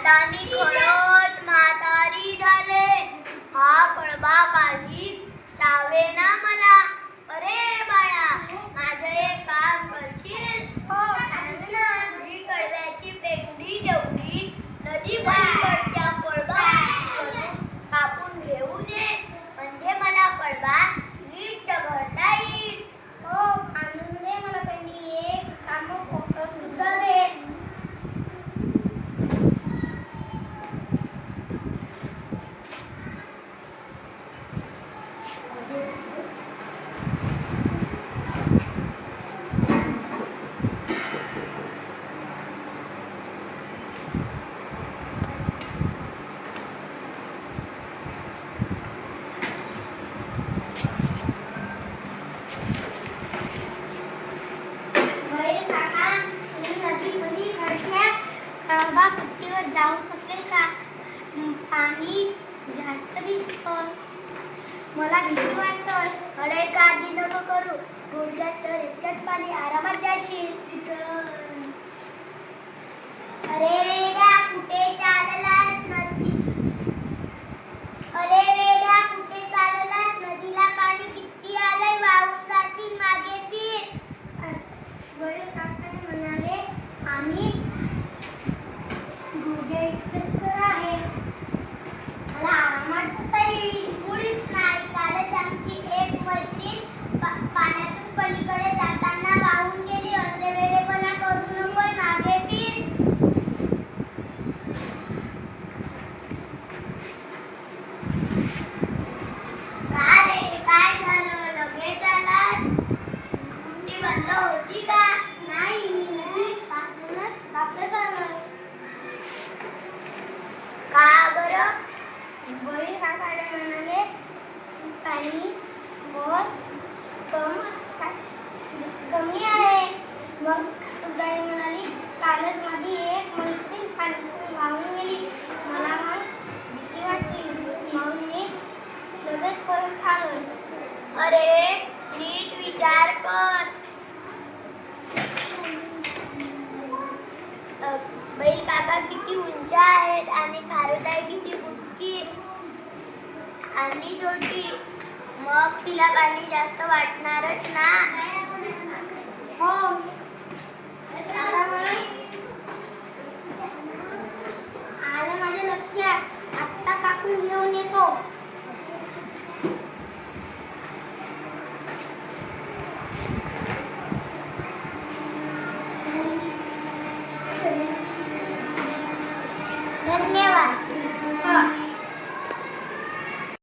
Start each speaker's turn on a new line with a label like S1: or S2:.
S1: आता मी खरंच म्हातारी झाले. हा कळबा काही चावेना मला. अरे बाळा, माझं एक काम करशील?
S2: हो, सांग ना.
S1: ही कळव्याची पेंडी तेवढी नदी पलीकडच्या कळबा कापून घेऊ दे, म्हणजे मला कळबा नीट भरता येईल.
S2: हो, आणून दे मला पेंडी. एक काम फोटो सुद्धा दे. बैल काका, तुम्ही नदीमध्ये खडक्या कळबा पट्टीवर जाऊ शकेल का? पाणी जास्त दिसतं. मला भीती वाटतं.
S1: अरे काळजी नको करू, गुडघ्यात तर इतक्यात पाणी आरामात जाशील.
S2: अरे वेड्या, कुठे चाललास नदी? अरे वेड्या, कुठे चाललास? नदीला पाणी किती आलंय, वाहून जाशील. मागे फिर. बैल काकाने म्हणाले, आम्ही गुडघ्या इतकंच तर आहे. मला आरामात जाता येईल. कुणीच नाही. कालच आमची एक मैत्रीण पाण्यातून पलीकडे जाताना वाहून गेली. असे वेडेपणा करू नकोय. मागे फिर.
S1: का रे, काय झालं? लगेच आलास? कुंडी बंद होती का?
S2: नाही, मी नदी पासूनच वापस आलोय.
S1: का बरं?
S2: बैल काकाने म्हणाले, पाणी बहुत कमी आहे. मग गाय म्हणाली, कालच माझी एक मैत्रीण पाण्यातून वाहून गेली. मला मग भीती वाटली. मग मी लगेच परत आलोय.
S1: अरे नीट विचार कर. बैल काका किती उंच आहेत आणि खारुताई किती बुटकी आणि छोटी. मग तिला पाणी जास्त वाटणार